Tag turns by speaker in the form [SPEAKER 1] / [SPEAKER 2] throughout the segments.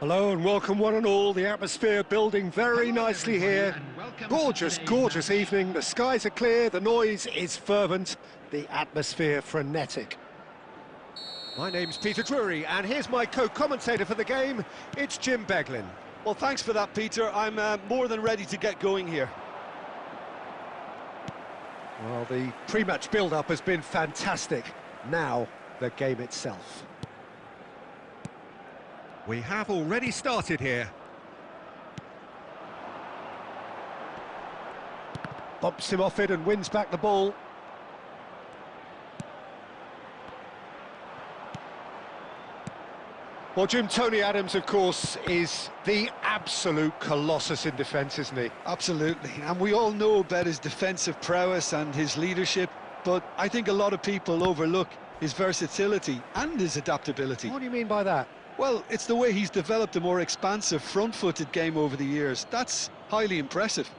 [SPEAKER 1] Hello and welcome one and all. The atmosphere building very nicely here. Gorgeous, gorgeous evening. The skies are clear, the noise is fervent, the atmosphere frenetic. My name's Peter Drury and here's my co-commentator for the game. It's Jim Beglin.
[SPEAKER 2] Well, thanks for that, Peter. I'm more than ready to get going here.
[SPEAKER 1] Well, the pre-match build-up has been fantastic. Now, the game itself. We have already started here. Bumps him off it and wins back the ball. Well, Jim, Tony Adams, of course, is the absolute colossus in defence, isn't he?
[SPEAKER 2] Absolutely, and we all know about his defensive prowess and his leadership, but I think a lot of people overlook his versatility and his adaptability.
[SPEAKER 1] What do you mean by that?
[SPEAKER 2] Well, it's the way he's developed a more expansive, front-footed game over the years. That's highly impressive.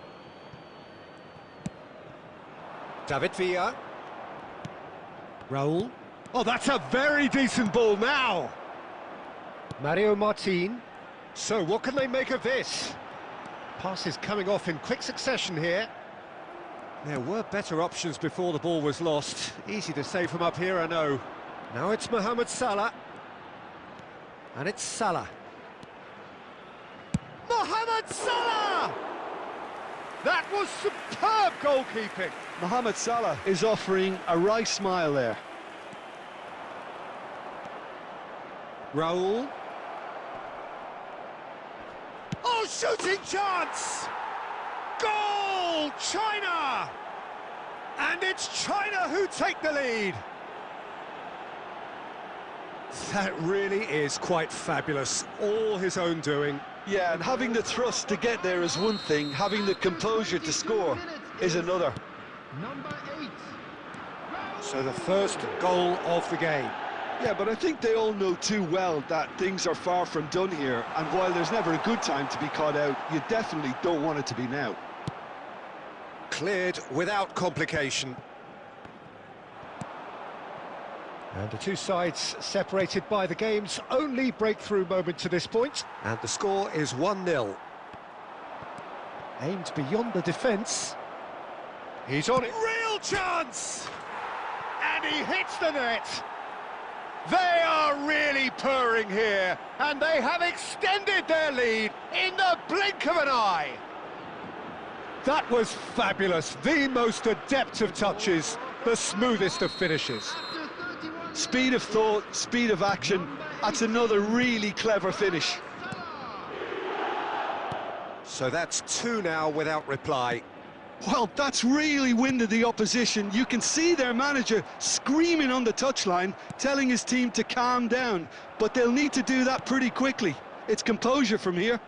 [SPEAKER 1] David Villa. Raul. Oh, that's a very decent ball now. Mario Martin. So, what can they make of this? Passes coming off in quick succession here. There were better options before the ball was lost. Easy to save from up here, I know. Now it's Mohamed Salah. And it's Salah. Mohamed Salah! That was superb goalkeeping.
[SPEAKER 2] Mohamed Salah is offering a wry smile there.
[SPEAKER 1] Raul. Oh, shooting chance! Goal! China! And it's China who take the lead. That really is quite fabulous. All his own doing.
[SPEAKER 2] Yeah, and having the thrust to get there is one thing, having the composure to score is another.
[SPEAKER 3] Number 8.
[SPEAKER 1] So the first goal of the game.
[SPEAKER 2] Yeah, but I think they all know too well that things are far from done here, and while there's never a good time to be caught out, you definitely don't want it to be now.
[SPEAKER 1] Cleared without complication. And the two sides separated by the game's only breakthrough moment to this point. And the score is 1-0. Aimed beyond the defence. He's on it. Real chance! And he hits the net. They are really purring here. And they have extended their lead in the blink of an eye. That was fabulous. The most adept of touches. The smoothest of finishes.
[SPEAKER 2] Speed of thought, speed of action, that's another really clever finish.
[SPEAKER 1] So that's 2 now without reply.
[SPEAKER 2] Well, that's really winded the opposition. You can see their manager screaming on the touchline, telling his team to calm down, but they'll need to do that pretty quickly. It's composure from here.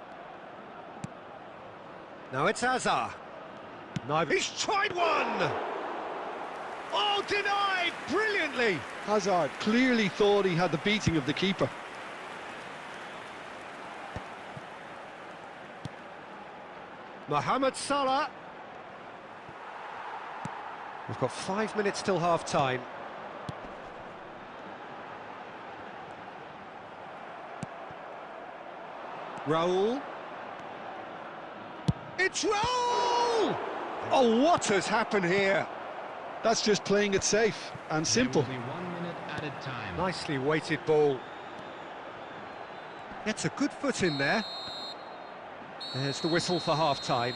[SPEAKER 1] Now it's Hazard. Now he's tried one! Oh, denied brilliantly!
[SPEAKER 2] Hazard clearly thought he had the beating of the keeper.
[SPEAKER 1] Mohamed Salah. We've got 5 minutes till half-time. Raul. It's Raul! Oh, what has happened here?
[SPEAKER 2] That's just playing it safe and simple.
[SPEAKER 3] Only 1 minute added time.
[SPEAKER 1] Nicely weighted ball. Gets a good foot in there. There's the whistle for half-time.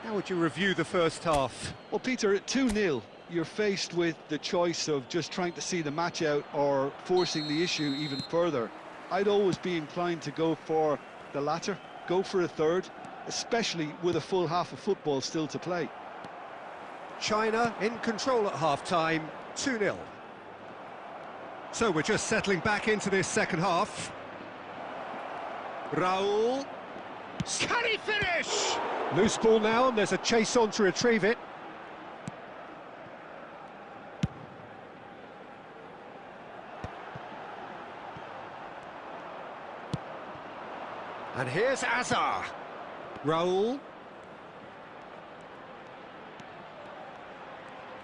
[SPEAKER 1] How would you review the first half?
[SPEAKER 2] Well, Peter, at 2-0, you're faced with the choice of just trying to see the match out or forcing the issue even further. I'd always be inclined to go for the latter, go for a third, especially with a full half of football still to play.
[SPEAKER 1] China in control at half-time, 2-0. So we're just settling back into this second half. Raul. Can he finish? Loose ball now, and there's a chase on to retrieve it. And here's Hazard. Raul.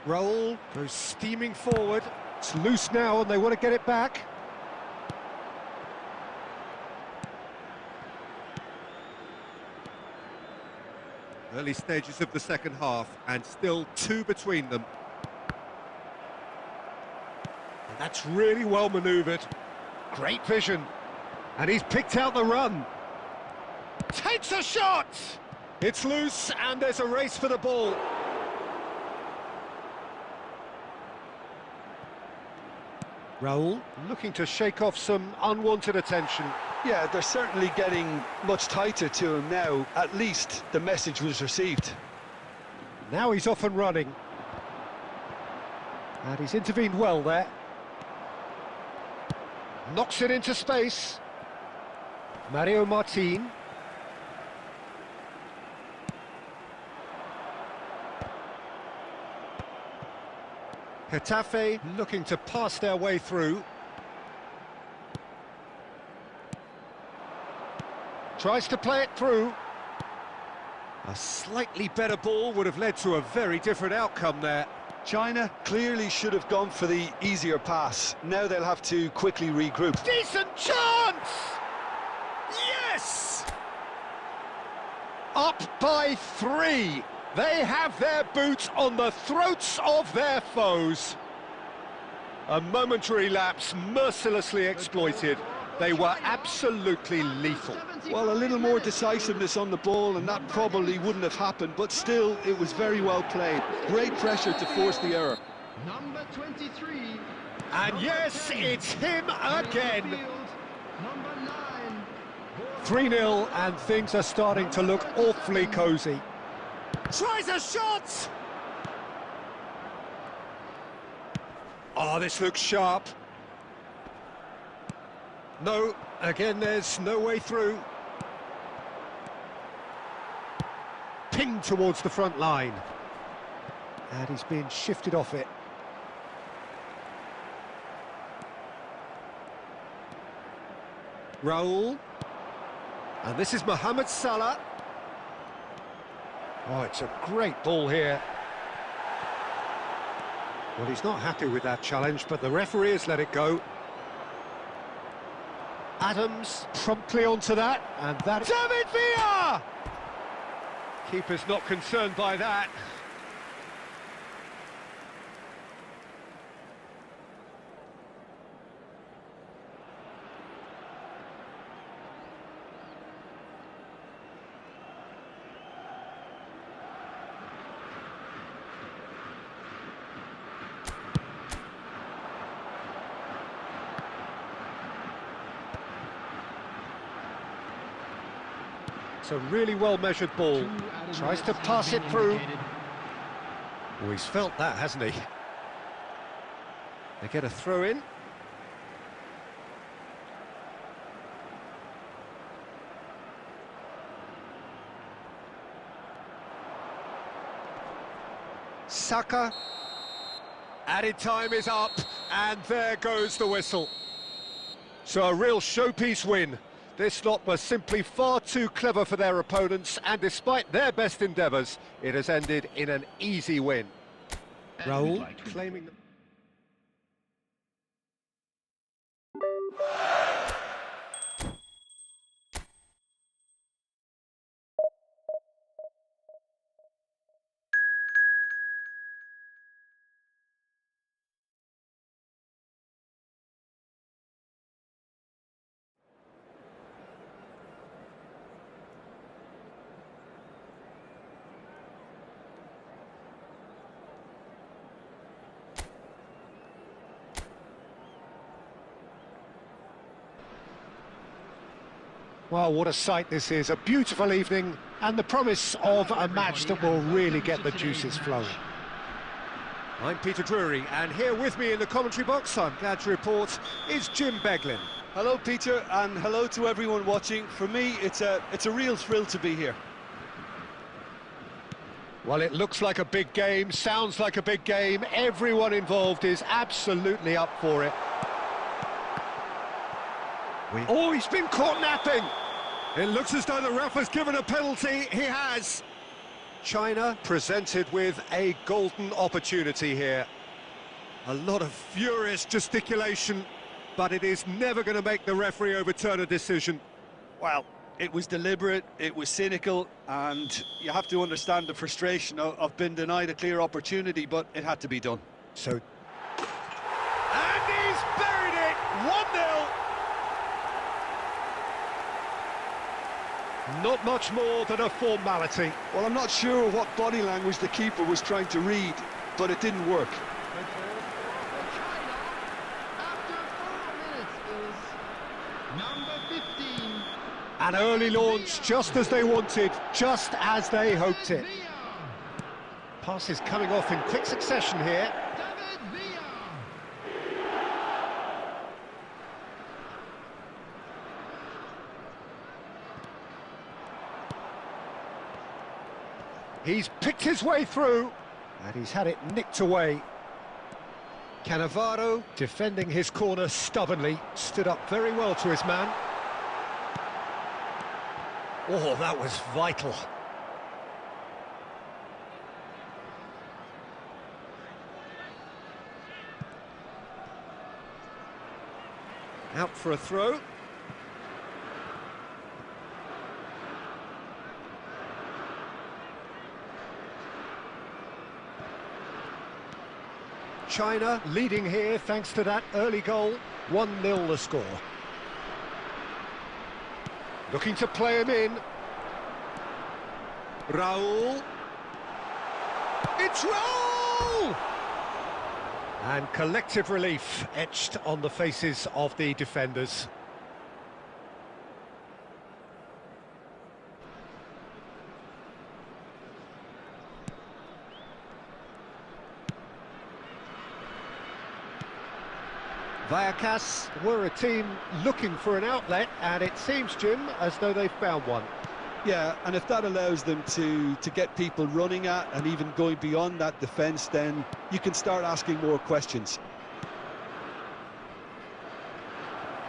[SPEAKER 1] Raul goes steaming forward. It's loose now and they want to get it back. Early stages of the second half, and still 2 between them. And that's really well manoeuvred. Great vision. And he's picked out the run. Takes a shot! It's loose, and there's a race for the ball. Raul looking to shake off some unwanted attention.
[SPEAKER 2] Yeah, they're certainly getting much tighter to him now. At least the message was received.
[SPEAKER 1] Now he's off and running. And he's intervened well there. Knocks it into space. Mario Martin. Getafe looking to pass their way through. Tries to play it through. A slightly better ball would have led to a very different outcome there.
[SPEAKER 2] China clearly should have gone for the easier pass. Now they'll have to quickly regroup.
[SPEAKER 1] Decent chance! Yes! Up by 3. They have their boot on the throats of their foes. A momentary lapse mercilessly exploited. They were absolutely lethal.
[SPEAKER 2] Well, a little more decisiveness on the ball and that probably wouldn't have happened, but still, it was very well played. Great pressure to force the error.
[SPEAKER 3] Number 23.
[SPEAKER 1] And yes, it's him again.
[SPEAKER 3] Number 9.
[SPEAKER 1] 3-0, and things are starting to look awfully cosy. Tries a shot! Oh, this looks sharp. No, again, there's no way through. Pinged towards the front line. And he's being shifted off it. Raul. And this is Mohamed Salah. Oh, it's a great ball here. Well, he's not happy with that challenge, but the referee has let it go. Adams promptly onto that, and that... David Villa! Keeper's not concerned by that. It's a really well-measured ball. Tries to pass it through. Oh, he's felt that, hasn't he? They get a throw in. Saka. Added time is up, and there goes the whistle. So a real showpiece win. This lot was simply far too clever for their opponents, and despite their best endeavours, it has ended in an easy win. Raul claiming... Well, what a sight this is. A beautiful evening and the promise of a match that will really get the juices flowing. I'm Peter Drury, and here with me in the commentary box, I'm glad to report, is Jim Beglin.
[SPEAKER 2] Hello, Peter, and hello to everyone watching. For me, it's a real thrill to be here.
[SPEAKER 1] Well, it looks like a big game, sounds like a big game. Everyone involved is absolutely up for it. Oh, he's been caught napping! It looks as though the ref has given a penalty. He has. China presented with a golden opportunity here. A lot of furious gesticulation, but it is never going to make the referee overturn a decision. Well,
[SPEAKER 2] It was deliberate, it was cynical, and you have to understand the frustration of being denied a clear opportunity, but it had to be done.
[SPEAKER 1] So, and he's buried it, 1-0. Not much more than a formality.
[SPEAKER 2] Well, I'm not sure what body language the keeper was trying to read, but it didn't work.
[SPEAKER 3] After 4 minutes is number 15.
[SPEAKER 1] An early launch, just as they wanted, just as they hoped it. Passes coming off in quick succession here.
[SPEAKER 3] David Villa.
[SPEAKER 1] He's picked his way through, and he's had it nicked away. Cannavaro, defending his corner stubbornly, stood up very well to his man. Oh, that was vital. Out for a throw. China leading here thanks to that early goal. 1-0 the score. Looking to play him in. Raul. It's Raul! And collective relief etched on the faces of the defenders. Vallecas were a team looking for an outlet, and it seems, Jim, as though they've found one.
[SPEAKER 2] Yeah, and if that allows them to get people running at and even going beyond that defence, then you can start asking more questions.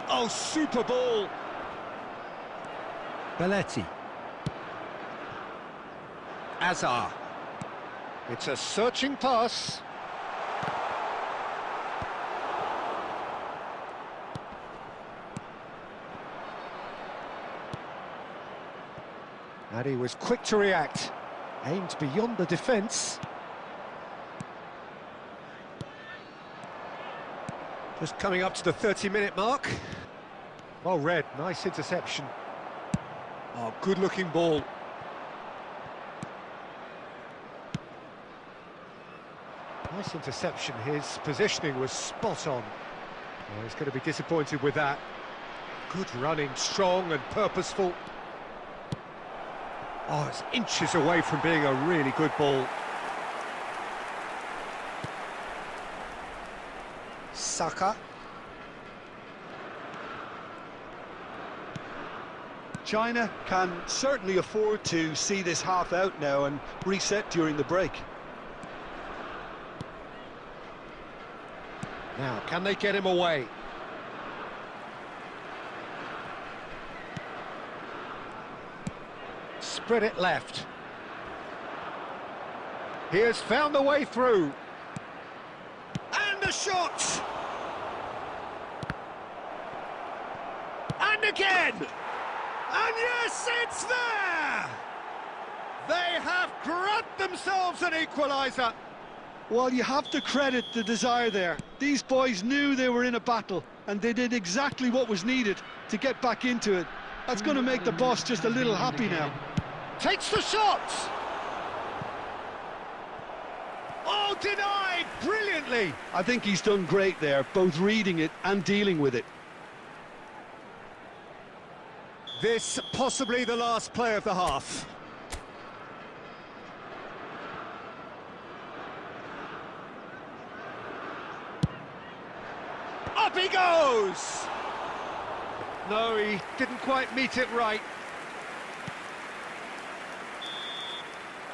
[SPEAKER 1] Oh, super ball! Belletti. Azar. It's a searching pass. And he was quick to react. Aimed beyond the defence. Just coming up to the 30-minute mark. Well read, nice interception. Oh, good-looking ball. Nice interception, his positioning was spot on. Oh, he's going to be disappointed with that. Good running, strong and purposeful. Oh, it's inches away from being a really good ball. Saka.
[SPEAKER 2] China can certainly afford to see this half out now and reset during the break.
[SPEAKER 1] Now, can they get him away? Spread it left. He has found the way through. And a shot! And again! And yes, it's there! They have grabbed themselves an equaliser.
[SPEAKER 2] Well, you have to credit the desire there. These boys knew they were in a battle, and they did exactly what was needed to get back into it. That's going to make the boss just a little happy now.
[SPEAKER 1] Takes the shot! Oh, denied brilliantly!
[SPEAKER 2] I think he's done great there, both reading it and dealing with it.
[SPEAKER 1] This possibly the last play of the half. Up he goes! No, he didn't quite meet it right.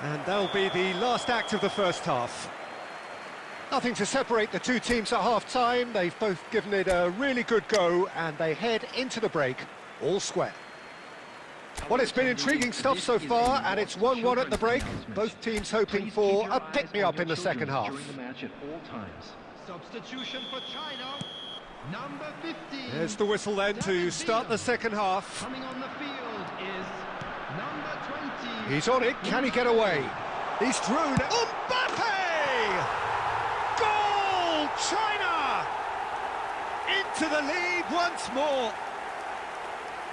[SPEAKER 1] And that'll be the last act of the first half. Nothing to separate the two teams at half-time. They've both given it a really good go, and they head into the break all square. Well, it's been intriguing stuff so far, and it's 1-1 at the break. Both teams hoping for a pick-me-up in the second half.
[SPEAKER 3] Substitution for China. Number 15.
[SPEAKER 1] There's the whistle then to start the second half.
[SPEAKER 3] Coming on the field is number 20.
[SPEAKER 1] He's on it, can he get away? He's through, Mbappe! Goal! China! Into the lead once more.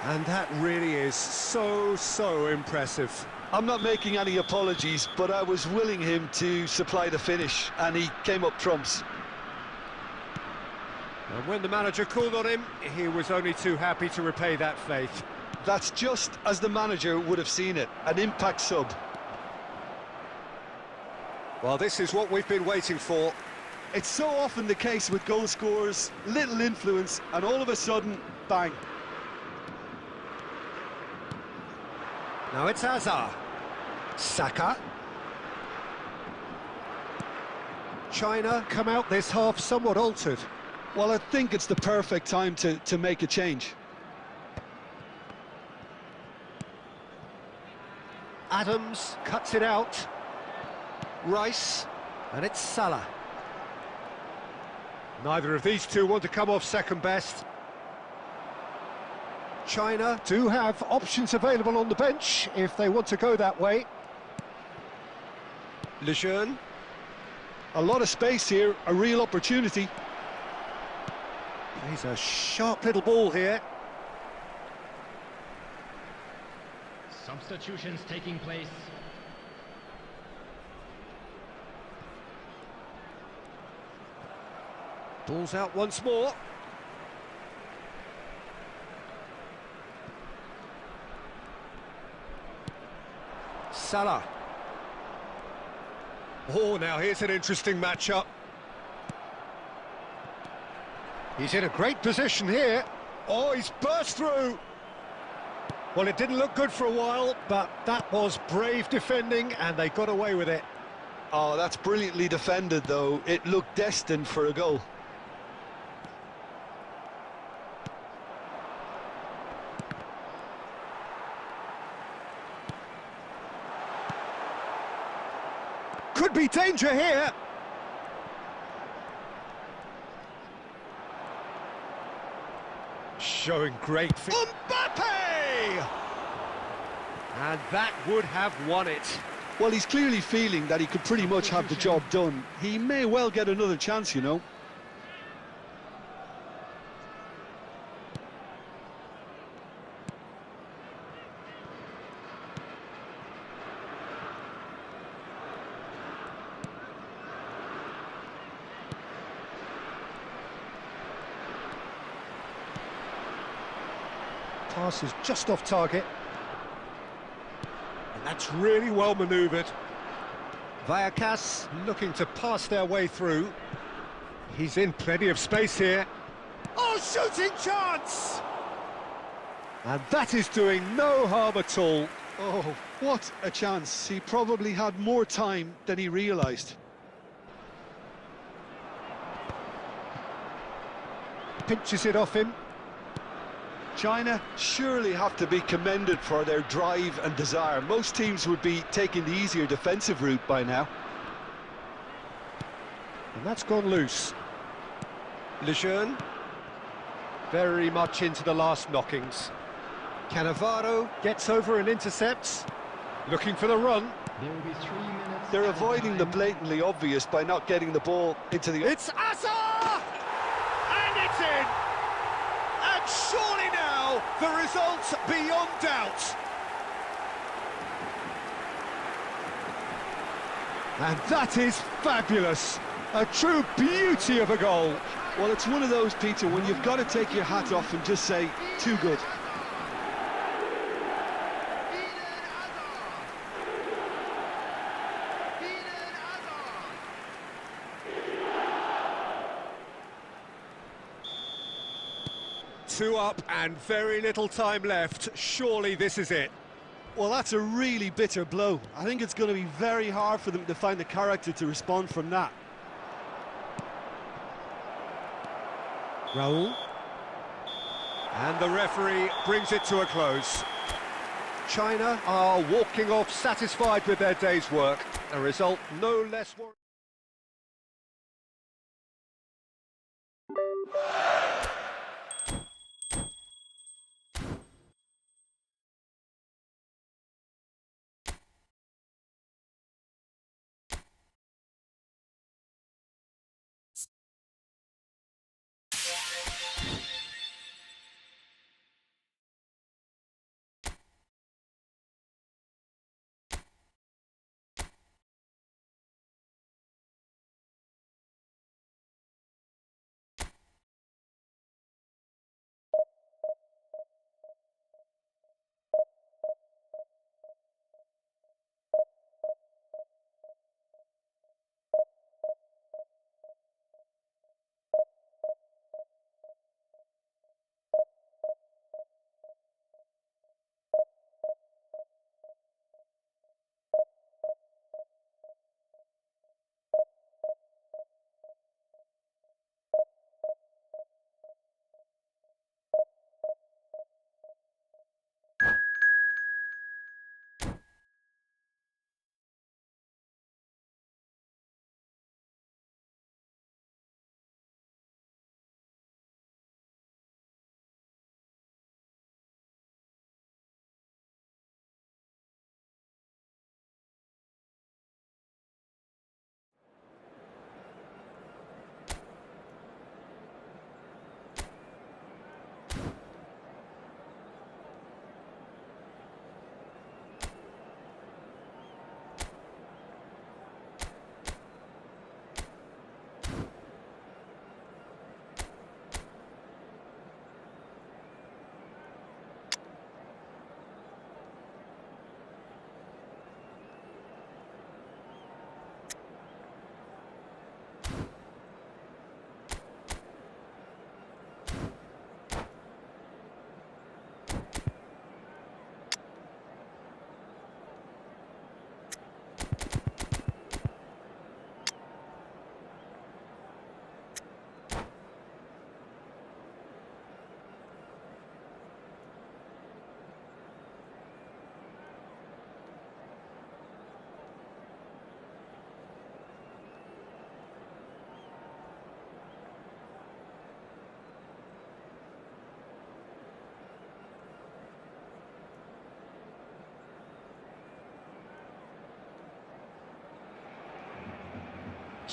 [SPEAKER 1] And that really is so impressive.
[SPEAKER 2] I'm not making any apologies, but I was willing him to supply the finish, and he came up trumps.
[SPEAKER 1] And when the manager called on him, he was only too happy to repay that faith.
[SPEAKER 2] That's just as the manager would have seen it, an impact sub.
[SPEAKER 1] Well, this is what we've been waiting for.
[SPEAKER 2] It's so often the case with goal scorers, little influence, and all of a sudden, bang.
[SPEAKER 1] Now it's Hazard. Saka. China come out this half somewhat altered.
[SPEAKER 2] Well, I think it's the perfect time to make a change.
[SPEAKER 1] Adams cuts it out. Rice, and it's Salah. Neither of these two want to come off second best. China do have options available on the bench if they want to go that way. Lejeune.
[SPEAKER 2] A lot of space here, a real opportunity.
[SPEAKER 1] He's a sharp little ball here.
[SPEAKER 3] Substitutions taking place.
[SPEAKER 1] Ball's out once more. Salah. Oh, now here's an interesting matchup. He's in a great position here. Oh, he's burst through. Well, it didn't look good for a while, but that was brave defending, and they got away with it.
[SPEAKER 2] Oh, that's brilliantly defended, though. It looked destined for a goal.
[SPEAKER 1] Could be danger here. Showing great Mbappe! And that would have won it.
[SPEAKER 2] Well, he's clearly feeling that he could pretty much have the job done. He may well get another chance, you know.
[SPEAKER 1] Pass is just off target. And that's really well manoeuvred. Vallecas looking to pass their way through. He's in plenty of space here. Oh, shooting chance! And that is doing no harm at all.
[SPEAKER 2] Oh, what a chance. He probably had more time than he realised.
[SPEAKER 1] Pinches it off him.
[SPEAKER 2] China surely have to be commended for their drive and desire. Most teams would be taking the easier defensive route by now.
[SPEAKER 1] And that's gone loose. Lejeune, very much into the last knockings. Cannavaro gets over and intercepts. Looking for the run.
[SPEAKER 3] There will be 3 minutes.
[SPEAKER 2] They're avoiding the blatantly obvious by not getting the ball into the...
[SPEAKER 1] It's Hazard! And it's in! And surely now, the result's beyond doubt. And that is fabulous. A true beauty of a goal.
[SPEAKER 2] Well, it's one of those, Peter, when you've got to take your hat off and just say, too good.
[SPEAKER 1] Two up and very little time left. Surely this is it.
[SPEAKER 2] Well, that's a really bitter blow. I think it's going to be very hard for them to find the character to respond from that.
[SPEAKER 1] Raul. And the referee brings it to a close. China are walking off satisfied with their day's work. A result no less worrying.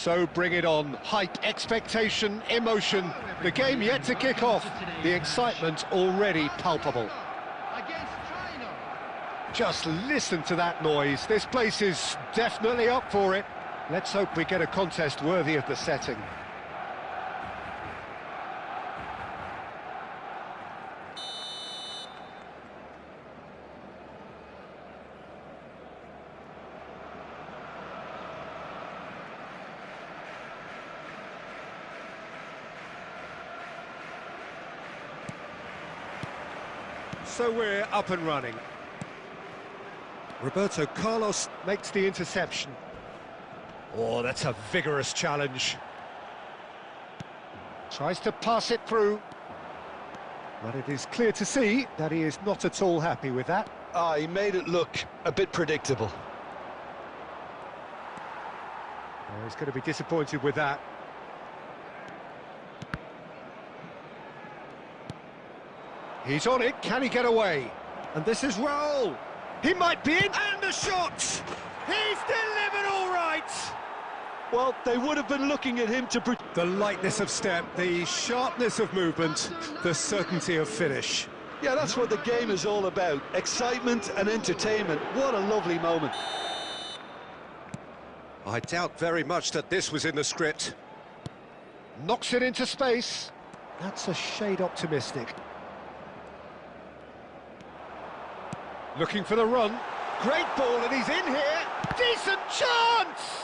[SPEAKER 1] So bring it on. Hype, expectation, emotion. The game yet to kick off. The excitement already palpable.
[SPEAKER 3] Against China.
[SPEAKER 1] Just listen to that noise. This place is definitely up for it. Let's hope we get a contest worthy of the setting. So we're up and running. Roberto Carlos makes the interception. Oh, that's a vigorous challenge. Tries to pass it through. But it is clear to see that he is not at all happy with that.
[SPEAKER 2] He made it look a bit predictable.
[SPEAKER 1] Oh, he's going to be disappointed with that. He's on it, can he get away? And this is Raul. He might be in, and the shot! He's delivered all right!
[SPEAKER 2] Well, they would have been looking at him to...
[SPEAKER 1] The lightness of step, the sharpness of movement, the certainty of finish.
[SPEAKER 2] Yeah, that's what the game is all about. Excitement and entertainment. What a lovely moment.
[SPEAKER 1] I doubt very much that this was in the script. Knocks it into space. That's a shade optimistic. Looking for the run. Great ball, and he's in here. Decent chance!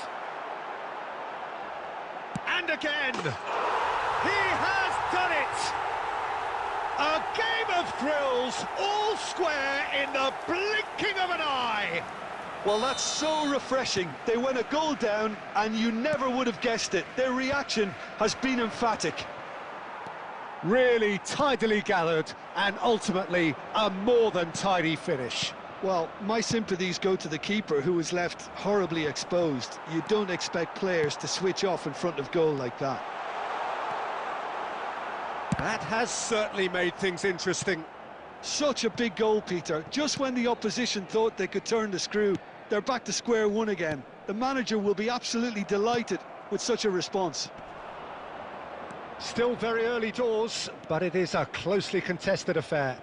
[SPEAKER 1] And again. He has done it! A game of thrills, all square in the blinking of an eye.
[SPEAKER 2] Well, that's so refreshing. They went a goal down, and you never would have guessed it. Their reaction has been emphatic.
[SPEAKER 1] Really tidily gathered, and ultimately a more than tidy finish.
[SPEAKER 2] Well, my sympathies go to the keeper, who was left horribly exposed. You don't expect players to switch off in front of goal like that.
[SPEAKER 1] That has certainly made things interesting.
[SPEAKER 2] Such a big goal, Peter. Just when the opposition thought they could turn the screw, they're back to square one again. The manager will be absolutely delighted with such a response.
[SPEAKER 1] Still very early doors, but it is a closely contested affair.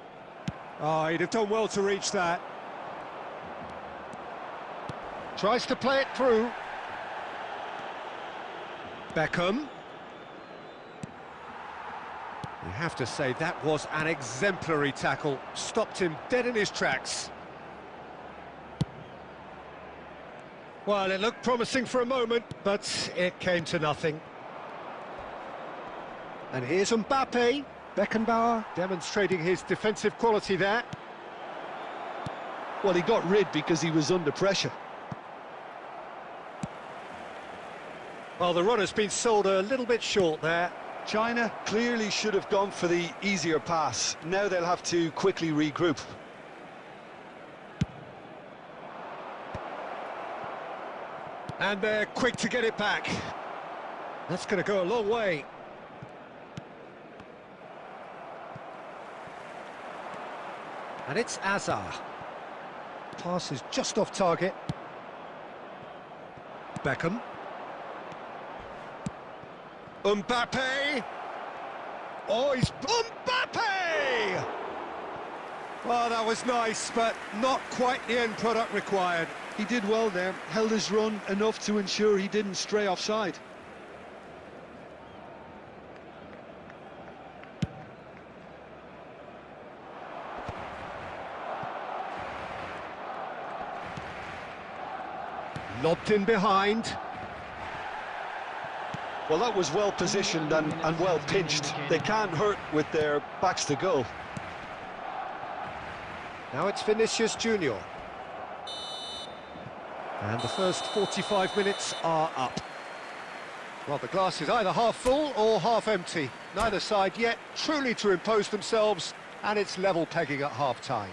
[SPEAKER 1] Oh, he'd have done well to reach that. Tries to play it through. Beckham. You have to say that was an exemplary tackle. Stopped him dead in his tracks. Well, it looked promising for a moment, but it came to nothing. And here's Mbappe. Beckenbauer demonstrating his defensive quality there.
[SPEAKER 2] Well, he got rid because he was under pressure.
[SPEAKER 1] Well, the run has been sold a little bit short there.
[SPEAKER 2] China clearly should have gone for the easier pass. Now they'll have to quickly regroup.
[SPEAKER 1] And they're quick to get it back. That's going to go a long way. And it's Azar. Pass is just off target. Beckham. Mbappe! Oh, he's... Mbappe! Well, that was nice, but not quite the end product required.
[SPEAKER 2] He did well there, held his run enough to ensure he didn't stray offside.
[SPEAKER 1] Lobbed in behind.
[SPEAKER 2] Well, that was well positioned and well pinched. They can't hurt with their backs to goal.
[SPEAKER 1] Now it's Vinicius Junior. And the first 45 minutes are up. Well, the glass is either half full or half empty. Neither side yet truly to impose themselves, and it's level pegging at half-time.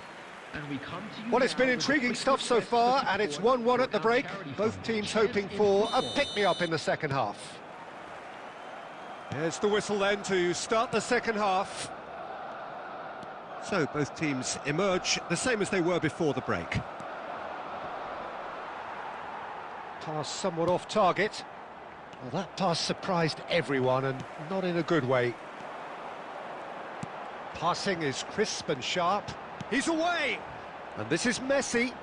[SPEAKER 1] Well, it's been intriguing stuff so far, and it's 1-1 at the break. Both teams hoping for a pick-me-up in the second half. There's the whistle then to start the second half. So both teams emerge the same as they were before the break. Pass somewhat off target. Well, that pass surprised everyone, and not in a good way. Passing is crisp and sharp. He's away! And this is Messi.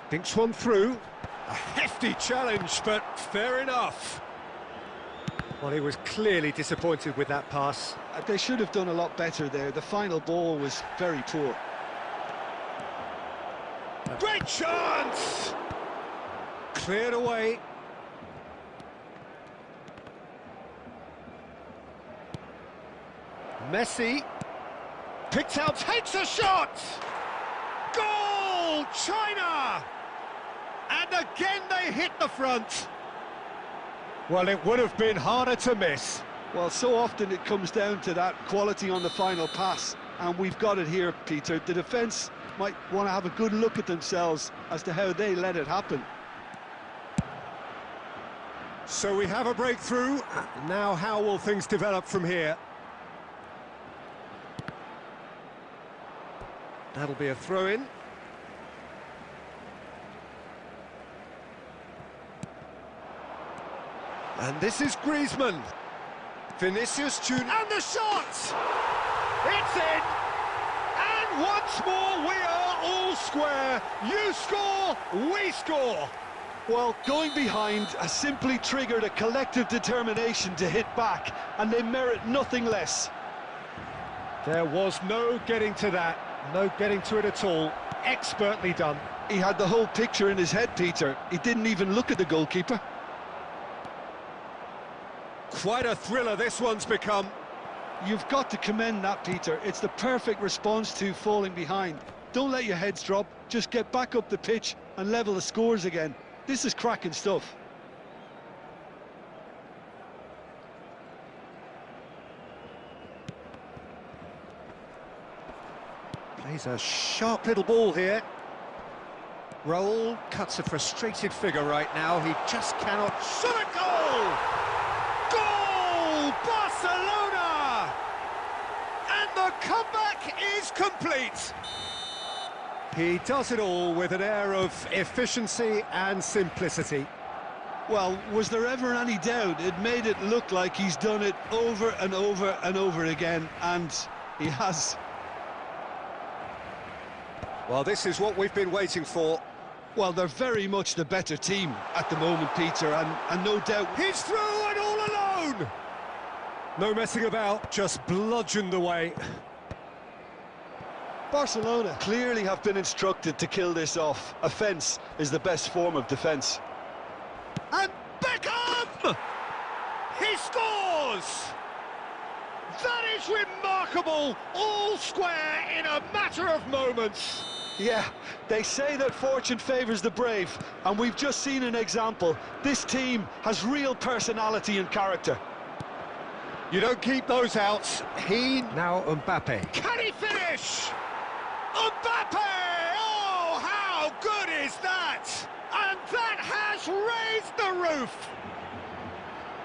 [SPEAKER 1] Dinks one through. A hefty challenge, but fair enough. Well, he was clearly disappointed with that pass.
[SPEAKER 2] They should have done a lot better there. The final ball was very poor.
[SPEAKER 1] Great chance! Cleared away. Messi picks out, takes a shot! Goal! China! And again they hit the front. Well, it would have been harder to miss.
[SPEAKER 2] Well, so often it comes down to that quality on the final pass, and we've got it here, Peter. The defence might want to have a good look at themselves as to how they let it happen.
[SPEAKER 1] So we have a breakthrough. Now how will things develop from here? That'll be a throw-in. And this is Griezmann. Vinicius Junior. And the shot! It's in! And once more we are all square. You score, we score.
[SPEAKER 2] Well, going behind has simply triggered a collective determination to hit back, and they merit nothing less.
[SPEAKER 1] There was no getting to that. No getting to it at all. Expertly done.
[SPEAKER 2] He had the whole picture in his head, Peter. He didn't even look at the goalkeeper.
[SPEAKER 1] Quite a thriller this one's become.
[SPEAKER 2] You've got to commend that, Peter. It's the perfect response to falling behind. Don't let your heads drop. Just get back up the pitch and level the scores again. This is cracking stuff.
[SPEAKER 1] Plays a sharp little ball here. Raul cuts a frustrated figure right now. He just cannot... Shot a goal! Goal! Barcelona! And the comeback is complete. He does it all with an air of efficiency and simplicity.
[SPEAKER 2] Well, was there ever any doubt? It made it look like he's done it over and over and over again, and he has.
[SPEAKER 1] Well, this is what we've been waiting for.
[SPEAKER 2] Well, they're very much the better team at the moment, Peter, and no doubt...
[SPEAKER 1] He's through and all alone! No messing about, just bludgeoned away.
[SPEAKER 2] Barcelona clearly have been instructed to kill this off. Offence is the best form of defence.
[SPEAKER 1] And Beckham! He scores! That is remarkable! All square in a matter of moments.
[SPEAKER 2] Yeah, they say that fortune favours the brave, and we've just seen an example. This team has real personality and character.
[SPEAKER 1] You don't keep those outs. Now Mbappe. Can he finish? Mbappe! Oh, how good is that? And that has raised the roof.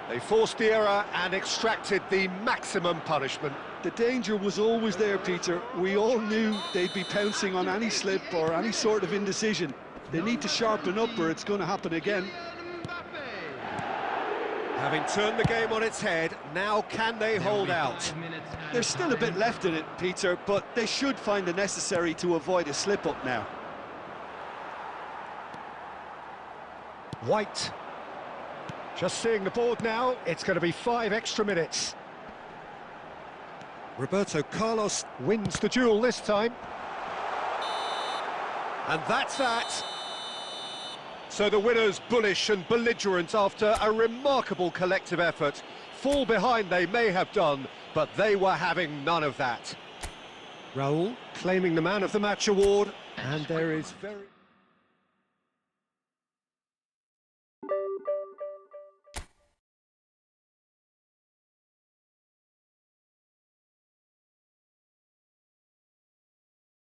[SPEAKER 1] They forced the error and extracted the maximum punishment.
[SPEAKER 2] The danger was always there, Peter. We all knew they'd be pouncing on any slip or any sort of indecision. They need to sharpen up or it's going to happen again.
[SPEAKER 1] Having turned the game on its head, now can they hold out?
[SPEAKER 2] There's still a bit left in it, Peter, but they should find the necessary to avoid a slip-up now.
[SPEAKER 1] White. Just seeing the board now, it's going to be 5 extra minutes. Roberto Carlos wins the duel this time. And that's that. So the winners, bullish and belligerent after a remarkable collective effort. Fall behind they may have done, but they were having none of that. Raul claiming the Man of the Match award, and there is very...